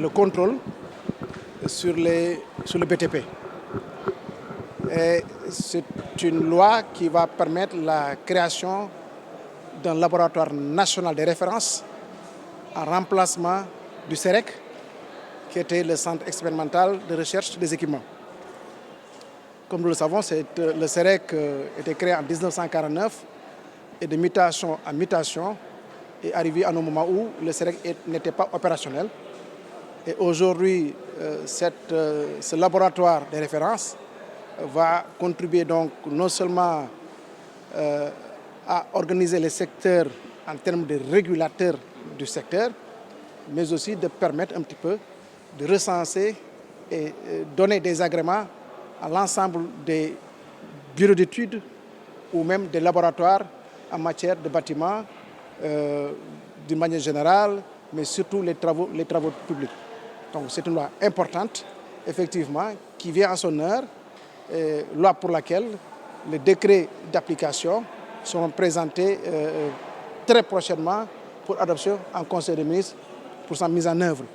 le contrôle sur le BTP. C'est une loi qui va permettre la création d'un laboratoire national de référence en remplacement du CEREC, qui était le centre expérimental de recherche des équipements. Comme nous le savons, le CEREC était créé en 1949 et de mutation en mutation est arrivé à un moment où le CEREC n'était pas opérationnel. Et aujourd'hui, ce laboratoire de référence va contribuer donc non seulement à organiser les secteurs en termes de régulateurs du secteur, mais aussi de permettre un petit peu de recenser et donner des agréments à l'ensemble des bureaux d'études ou même des laboratoires en matière de bâtiments d'une manière générale, mais surtout les travaux publics. Donc c'est une loi importante, effectivement, qui vient à son heure, loi pour laquelle les décrets d'application seront présentés très prochainement pour adoption en Conseil des ministres pour sa mise en œuvre.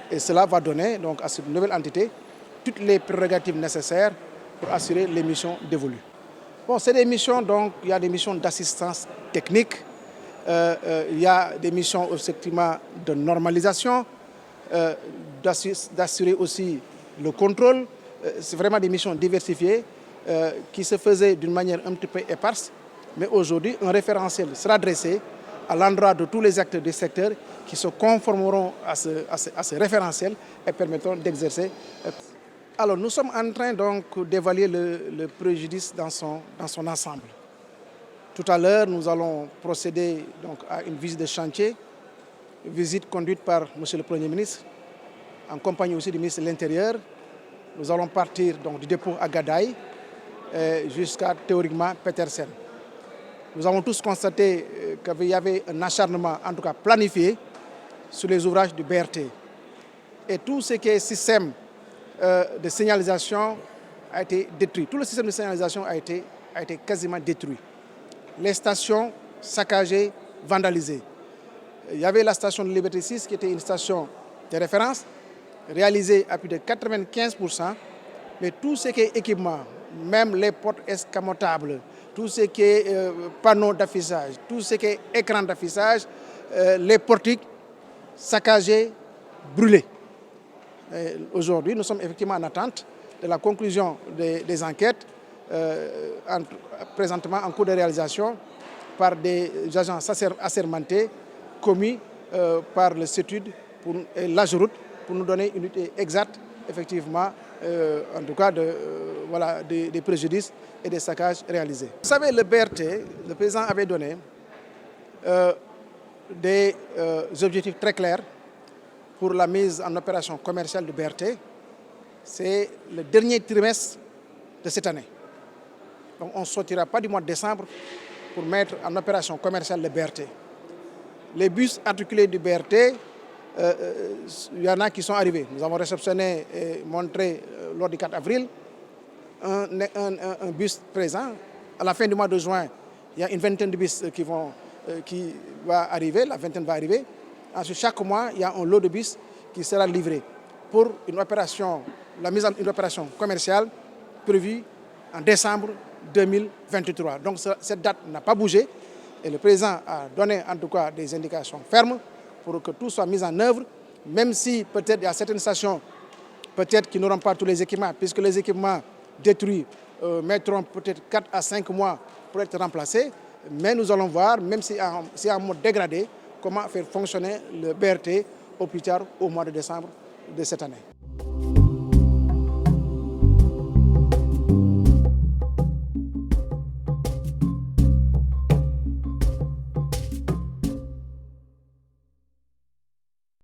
Et cela va donner donc, à cette nouvelle entité toutes les prérogatives nécessaires pour assurer les missions dévolues. Bon, c'est des missions, donc il y a des missions d'assistance technique, il y a des missions effectivement de normalisation, d'assurer aussi le contrôle. C'est vraiment des missions diversifiées qui se faisaient d'une manière un petit peu éparse, mais aujourd'hui un référentiel sera dressé à l'endroit de tous les acteurs du secteur qui se conformeront à ce référentiel et permettront d'exercer. Alors nous sommes en train donc d'évaluer le préjudice dans son ensemble. Tout à l'heure, nous allons procéder donc à une visite de chantier, une visite conduite par M. le Premier ministre, en compagnie aussi du ministre de l'Intérieur. Nous allons partir donc du dépôt à Gadaï jusqu'à théoriquement Petersen. Nous avons tous constaté qu'il y avait un acharnement, en tout cas planifié, sur les ouvrages du BRT. Et tout ce qui est système de signalisation a été détruit. Tout le système de signalisation a été quasiment détruit. Les stations saccagées, vandalisées. Il y avait la station de Liberté 6 qui était une station de référence, réalisée à plus de 95%, mais tout ce qui est équipement, même les portes escamotables, tout ce qui est panneaux d'affichage, tout ce qui est écran d'affichage, les portiques saccagés, brûlés. Aujourd'hui, nous sommes effectivement en attente de la conclusion des enquêtes, présentement en cours de réalisation par des agents assermentés commis par le CETUD et l'AGEROUTE pour nous donner une unité exacte, effectivement, en tout cas des préjudices et des saccages réalisés. Vous savez, le BRT, le président avait donné des objectifs très clairs pour la mise en opération commerciale du BRT. C'est le dernier trimestre de cette année. Donc on ne sortira pas du mois de décembre pour mettre en opération commerciale le BRT. Les bus articulés du BRT, il y en a qui sont arrivés. Nous avons réceptionné et montré lors du 4 avril un bus présent. À la fin du mois de juin, il y a une vingtaine de bus qui va arriver, la vingtaine va arriver. Ensuite, chaque mois, il y a un lot de bus qui sera livré pour la mise en opération commerciale prévue en décembre 2023. Donc cette date n'a pas bougé et le président a donné en tout cas des indications fermes pour que tout soit mis en œuvre, même si peut-être il y a certaines stations qui n'auront pas tous les équipements, puisque les équipements détruits mettront peut-être 4 à 5 mois pour être remplacés. Mais nous allons voir, même si c'est en mode dégradé, comment faire fonctionner le BRT au plus tard au mois de décembre de cette année.